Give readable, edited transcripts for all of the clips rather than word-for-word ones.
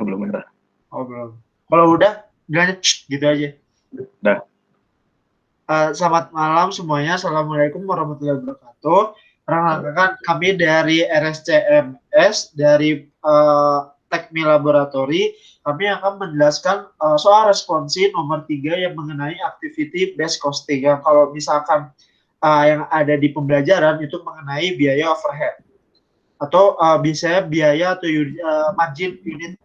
belum ada. Oh, belum. Kalau udah, bilangnya gitu aja. Udah. Selamat malam semuanya. Assalamualaikum warahmatullahi wabarakatuh. Perkenalkan kami dari RSCMS dari Tekmi Laboratory. Kami akan menjelaskan soal responsi nomor 3 yang mengenai activity based costing. Yang kalau misalkan yang ada di pembelajaran itu mengenai biaya overhead atau biasanya biaya atau margin unit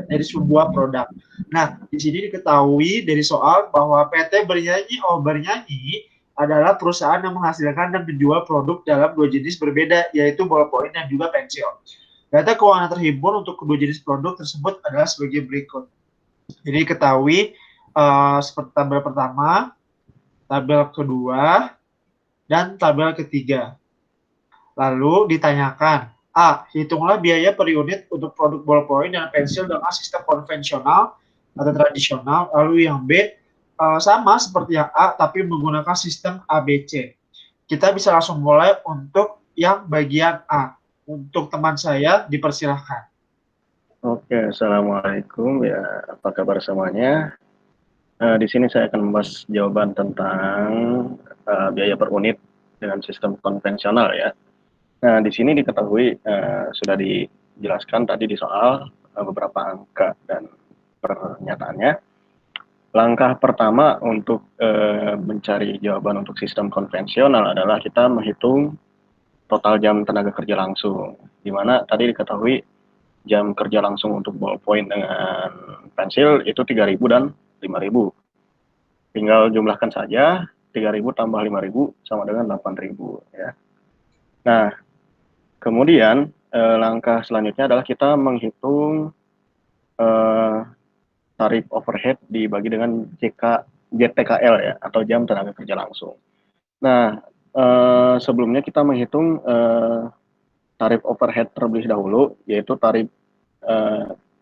dari sebuah produk. Nah, di sini diketahui dari soal bahwa PT Bernyanyi adalah perusahaan yang menghasilkan dan menjual produk dalam dua jenis berbeda, yaitu ballpoint dan juga pensil. Data keuangan terhimpun untuk kedua jenis produk tersebut adalah sebagai berikut. Jadi diketahui seperti tabel pertama, tabel kedua, dan tabel ketiga. Lalu ditanyakan, A. Hitunglah biaya per unit untuk produk ballpoint dan pensil dengan sistem konvensional atau tradisional. Lalu yang B, sama seperti yang A, tapi menggunakan sistem ABC. Kita bisa langsung mulai untuk yang bagian A. Untuk teman saya, dipersilahkan. Oke, assalamualaikum ya. Apa kabar semuanya? Di sini saya akan membahas jawaban tentang biaya per unit dengan sistem konvensional ya. Nah, di sini diketahui sudah dijelaskan tadi di soal beberapa angka dan pernyataannya. Langkah pertama untuk mencari jawaban untuk sistem konvensional adalah kita menghitung total jam tenaga kerja langsung, di mana tadi diketahui jam kerja langsung untuk ballpoint dengan pensil itu 3.000 dan 5.000. Tinggal jumlahkan saja, 3.000 tambah 5.000 sama dengan 8.000 ya. Nah, kemudian langkah selanjutnya adalah kita menghitung tarif overhead dibagi dengan JTKL ya, atau jam tenaga kerja langsung. Nah, sebelumnya kita menghitung tarif overhead terlebih dahulu, yaitu tarif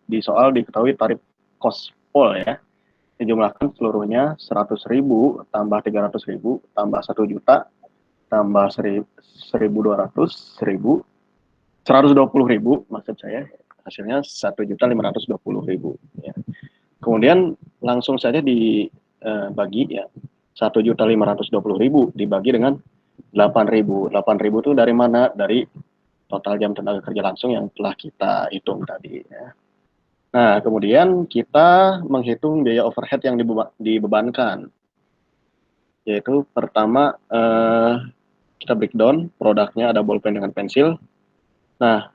di soal diketahui tarif cost pool ya, dijumlahkan seluruhnya 100.000 tambah 300.000 tambah 1 juta tambah 1.200, 120.000 maksud saya, hasilnya 1.520.000 ya. Kemudian langsung saja dibagi ya, 1.520.000 dibagi dengan 8.000. 8.000 itu dari mana? Dari total jam tenaga kerja langsung yang telah kita hitung tadi ya. Nah, kemudian kita menghitung biaya overhead yang dibebankan, yaitu pertama kita breakdown produknya, ada ballpen dengan pensil. Nah,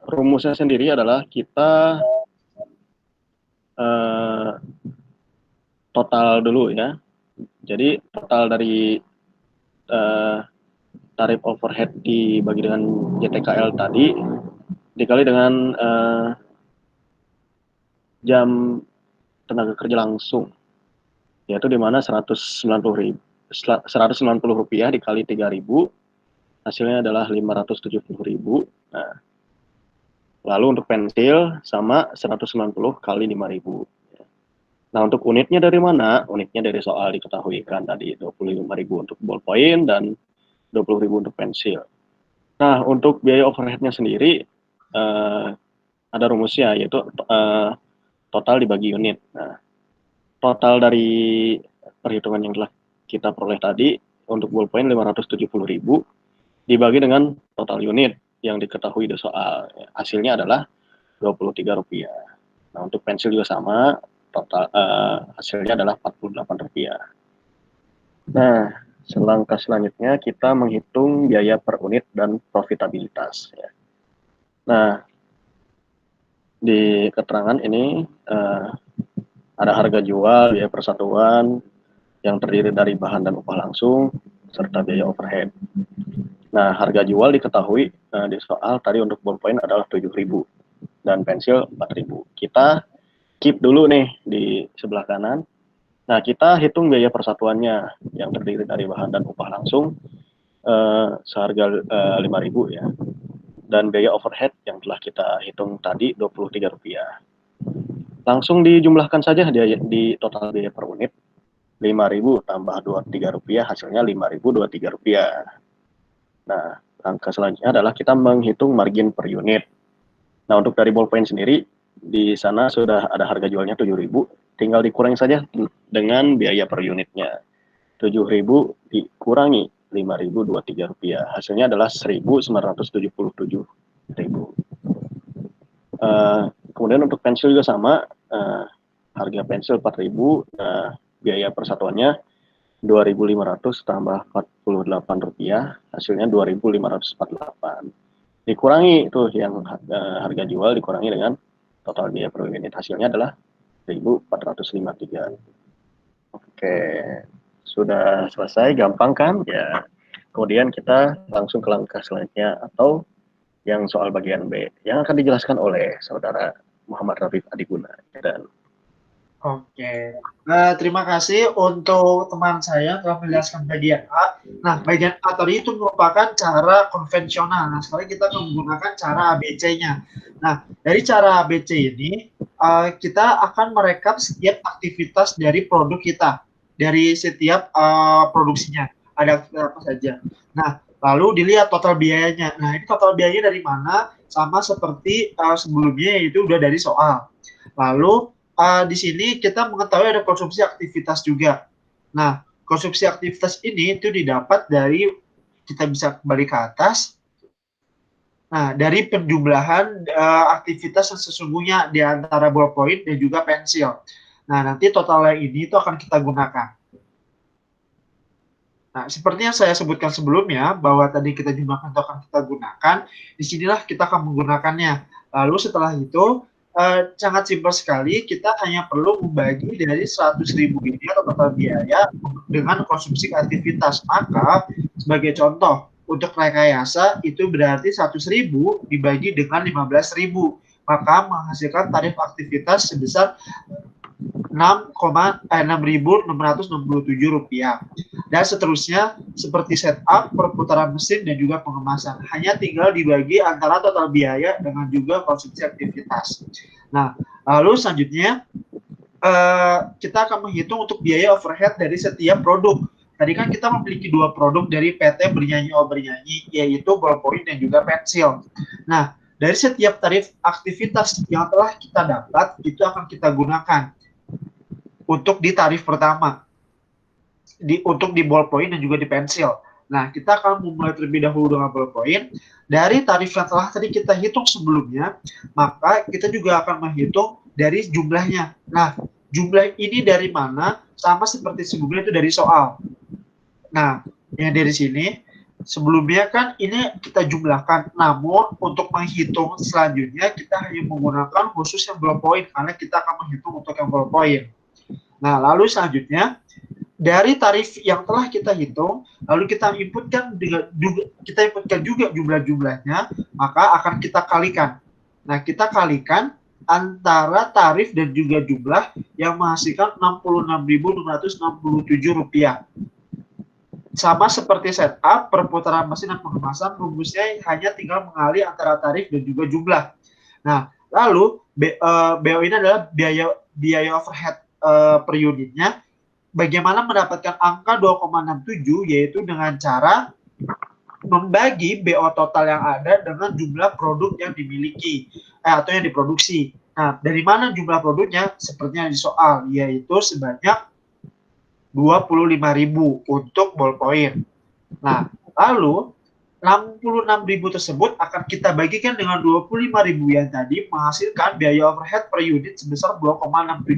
rumusnya sendiri adalah kita total dulu ya. Jadi total dari tarif overhead dibagi dengan JTKL tadi dikali dengan jam tenaga kerja langsung, yaitu di mana 190 rupiah dikali 3.000, hasilnya adalah 570.000. Nah, lalu untuk pensil sama 190 kali 5.000. Nah, untuk unitnya dari mana? Unitnya dari soal diketahui kan tadi 25.000 untuk ballpoint dan 20.000 untuk pensil. Nah, untuk biaya overheadnya sendiri ada rumusnya, yaitu total dibagi unit. Nah, total dari perhitungan yang telah kita peroleh tadi untuk ballpoint 570.000 dibagi dengan total unit yang diketahui di soal. Hasilnya adalah 23 rupiah. Nah, untuk pensil juga sama, total hasilnya adalah 48 rupiah. Nah, selangkah selanjutnya kita menghitung biaya per unit dan profitabilitas ya. Nah, di keterangan ini ada harga jual, biaya persatuan yang terdiri dari bahan dan upah langsung serta biaya overhead. Nah, harga jual diketahui di soal tadi untuk ballpoint adalah 7.000 dan pensil 4.000. Kita keep dulu nih di sebelah kanan. Nah, kita hitung biaya persatuannya yang terdiri dari bahan dan upah langsung seharga 5.000 ya. Dan biaya overhead yang telah kita hitung tadi 23 rupiah. Langsung dijumlahkan saja di total biaya per unit. 5.000 tambah 23 rupiah, hasilnya 5.023 rupiah. Nah, langkah selanjutnya adalah kita menghitung margin per unit. Nah, untuk dari ballpoint sendiri, di sana sudah ada harga jualnya 7.000, tinggal dikurangi saja dengan biaya per unitnya. 7.000 dikurangi 5.023 rupiah. Hasilnya adalah 1.977 ribu. Kemudian untuk pensil juga sama, harga pensil 4.000, biaya persatuannya 2.500 tambah 48 rupiah, hasilnya 2.548. Dikurangi itu yang harga jual dikurangi dengan total biaya per unit, hasilnya adalah 1.453. Oke, sudah selesai, gampang kan? Ya. Kemudian kita langsung ke langkah selanjutnya atau yang soal bagian B yang akan dijelaskan oleh saudara Muhammad Rafif Adiguna. Dan Oke, terima kasih untuk teman saya telah menjelaskan bagian A. Nah, bagian A tadi itu merupakan cara konvensional. Nah, sekarang kita akan menggunakan cara ABC-nya. Nah, dari cara ABC ini, kita akan merekap setiap aktivitas dari produk kita, dari setiap produksinya. Ada apa saja. Nah, lalu dilihat total biayanya. Nah, ini total biayanya dari mana? Sama seperti sebelumnya, yaitu udah dari soal. Lalu, di sini kita mengetahui ada konsumsi aktivitas juga. Nah, konsumsi aktivitas ini itu didapat dari, kita bisa kembali ke atas. Nah, dari penjumlahan aktivitas yang sesungguhnya di antara ballpoint dan juga pensil. Nah, nanti total yang ini itu akan kita gunakan. Nah, seperti yang saya sebutkan sebelumnya, bahwa tadi kita jumlahkan atau akan kita gunakan, disinilah kita akan menggunakannya. Lalu setelah itu, sangat simpel sekali, kita hanya perlu membagi dari 100.000 ini atau total biaya dengan konsumsi aktivitas. Maka, sebagai contoh, untuk rekayasa itu berarti 100.000 dibagi dengan 15.000. Maka menghasilkan tarif aktivitas sebesar 6.667 rupiah. Dan seterusnya seperti setup, perputaran mesin, dan juga pengemasan. Hanya tinggal dibagi antara total biaya dengan juga konsumsi aktivitas. Nah, lalu selanjutnya kita akan menghitung untuk biaya overhead dari setiap produk. Tadi kan kita memiliki dua produk dari PT Bernyanyi Oh Bernyanyi, yaitu ballpoint dan juga pensil. Nah, dari setiap tarif aktivitas yang telah kita dapat, itu akan kita gunakan untuk di tarif pertama, untuk di ballpoint dan juga di pensil. Nah, kita akan memulai terlebih dahulu dengan ballpoint. Dari tarif yang telah tadi kita hitung sebelumnya, maka kita juga akan menghitung dari jumlahnya. Nah, jumlah ini dari mana? Sama seperti sebelumnya itu dari soal. Nah, yang dari sini, sebelumnya kan ini kita jumlahkan, namun untuk menghitung selanjutnya kita hanya menggunakan khusus yang ballpoint, karena kita akan menghitung untuk yang ballpoint. Nah, lalu selanjutnya dari tarif yang telah kita hitung, lalu kita inputkan juga jumlah-jumlahnya, maka akan kita kalikan. Nah, kita kalikan antara tarif dan juga jumlah yang menghasilkan Rp66.667. Sama seperti setup, perputaran mesin dan pengemasan, rumusnya hanya tinggal mengalih antara tarif dan juga jumlah. Nah, lalu BO ini adalah biaya overhead per unitnya. Bagaimana mendapatkan angka 2,67, yaitu dengan cara membagi BO total yang ada dengan jumlah produk yang dimiliki atau yang diproduksi. Nah, dari mana jumlah produknya? Sepertinya di soal, yaitu sebanyak 25.000 untuk ballpoint. Nah, lalu 66.000 tersebut akan kita bagikan dengan 25.000 yang tadi, menghasilkan biaya overhead per unit sebesar 2,67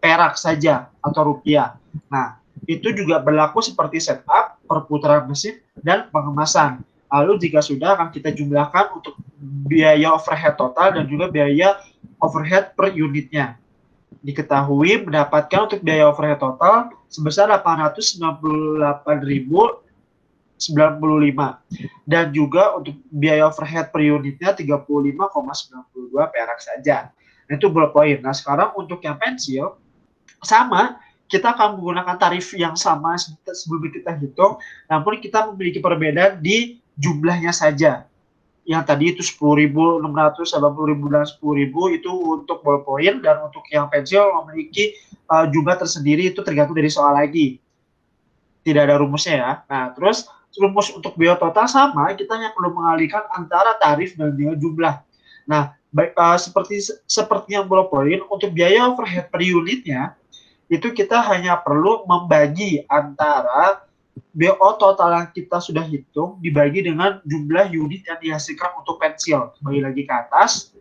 perak saja atau rupiah. Nah, itu juga berlaku seperti setup, perputaran mesin, dan pengemasan. Lalu jika sudah akan kita jumlahkan untuk biaya overhead total dan juga biaya overhead per unitnya. Diketahui mendapatkan untuk biaya overhead total sebesar 898.095 dan juga untuk biaya overhead per unitnya 35,92 perak saja. Itu ballpoint. Nah, sekarang untuk yang pensil sama, kita akan menggunakan tarif yang sama sebelum kita hitung, namun kita memiliki perbedaan di jumlahnya saja. Yang tadi itu 10.600, 80.000 dan 10.000 itu untuk ballpoint, dan untuk yang pensil memiliki jumlah tersendiri, itu tergantung dari soal lagi. Tidak ada rumusnya ya. Nah, terus rumus untuk biaya total sama, kita hanya perlu mengalihkan antara tarif dan jumlah. Nah, Baik, seperti yang ballpoint, untuk biaya overhead per unitnya itu kita hanya perlu membagi antara BO total yang kita sudah hitung dibagi dengan jumlah unit yang dihasilkan untuk pensil. Kembali lagi ke atas.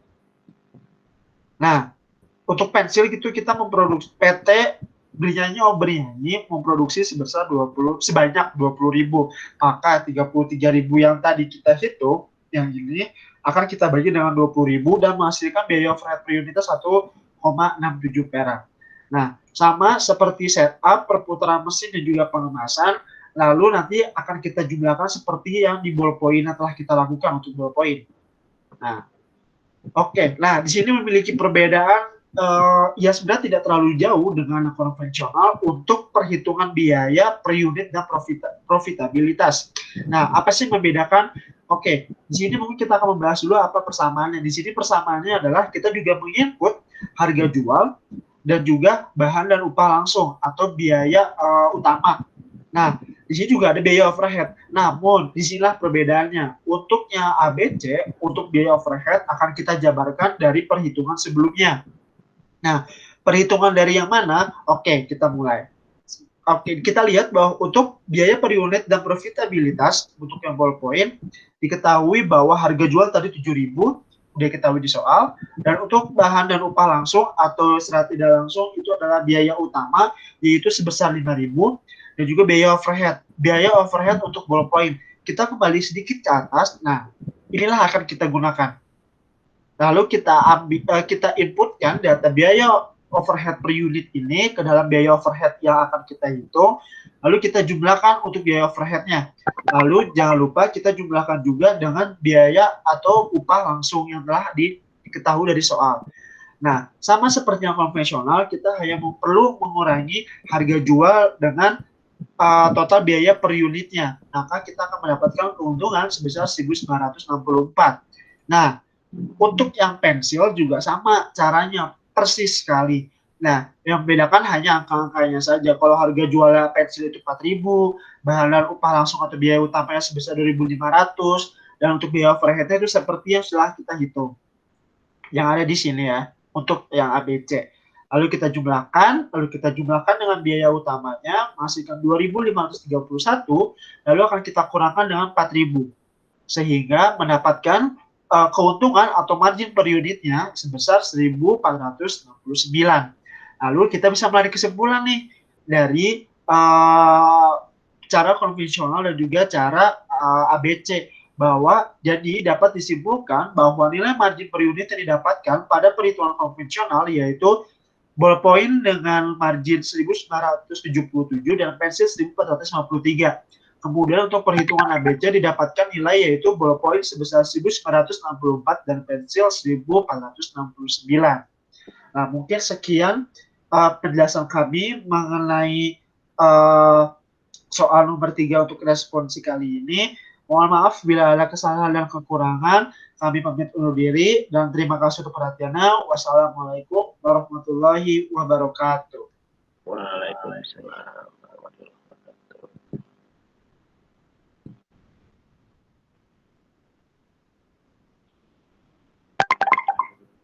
Nah, untuk pensil gitu kita memproduksi PT Bernyanyi memproduksi sebanyak 20.000. Maka 33.000 yang tadi kita hitung yang ini akan kita bagi dengan 20.000 dan menghasilkan biaya overhead per unitnya 1,67 perak. Nah, sama seperti setup, perputaran mesin dan juga pengemasan, lalu nanti akan kita jumlahkan seperti yang di ballpoint yang telah kita lakukan untuk ballpoint. Nah, oke. Nah, di sini memiliki perbedaan ya sebenarnya tidak terlalu jauh dengan konvensional untuk perhitungan biaya per unit dan profitabilitas. Nah, apa sih membedakan? Oke, di sini mungkin kita akan membahas dulu apa persamaannya. Di sini persamaannya adalah kita juga menginput harga jual dan juga bahan dan upah langsung atau biaya utama. Nah, di sini juga ada biaya overhead. Namun, disinilah perbedaannya. Untuk yang ABC, untuk biaya overhead akan kita jabarkan dari perhitungan sebelumnya. Nah, perhitungan dari yang mana? Oke, kita mulai. Oke, kita lihat bahwa untuk biaya per unit dan profitabilitas untuk yang ballpoint diketahui bahwa harga jual tadi 7.000 udah ketahui di soal, dan untuk bahan dan upah langsung atau secara tidak langsung itu adalah biaya utama yaitu sebesar 5.000 dan juga biaya overhead. Biaya overhead untuk ballpoint kita kembali sedikit ke atas. Nah, inilah akan kita gunakan. Lalu kita inputkan data biaya overhead per unit ini ke dalam biaya overhead yang akan kita hitung. Lalu kita jumlahkan untuk biaya overheadnya. Lalu jangan lupa kita jumlahkan juga dengan biaya atau upah langsung yang telah diketahui dari soal. Nah, sama seperti yang konvensional, kita hanya perlu mengurangi harga jual dengan total biaya per unitnya. Maka kita akan mendapatkan keuntungan sebesar 1.964. Nah, untuk yang pensil juga sama caranya, persis sekali. Nah, yang membedakan hanya angka-angkanya saja. Kalau harga jualnya pensil itu 4.000, bahan dan upah langsung atau biaya utamanya sebesar 2.500, dan untuk biaya overheadnya itu seperti yang setelah kita hitung. Yang ada di sini ya, untuk yang ABC. Lalu kita jumlahkan dengan biaya utamanya, menghasilkan 2.531, lalu akan kita kurangkan dengan 4.000. Sehingga mendapatkan keuntungan atau margin per unitnya sebesar 1.469. Lalu kita bisa menarik kesimpulan nih dari cara konvensional dan juga cara ABC bahwa jadi dapat disimpulkan bahwa nilai margin per unit yang didapatkan pada perhitungan konvensional yaitu ballpoint dengan margin 1.977 dan pensil 1.453. Kemudian untuk perhitungan ABC didapatkan nilai yaitu ballpoint sebesar 1.964 dan pensil 1.469. Nah, mungkin sekian penjelasan kami mengenai soal nomor 3 untuk responsi kali ini. Mohon maaf bila ada kesalahan dan kekurangan. Kami pamit undur diri dan terima kasih untuk perhatiannya. Wassalamualaikum warahmatullahi wabarakatuh. Waalaikumsalam warahmatullahi wabarakatuh.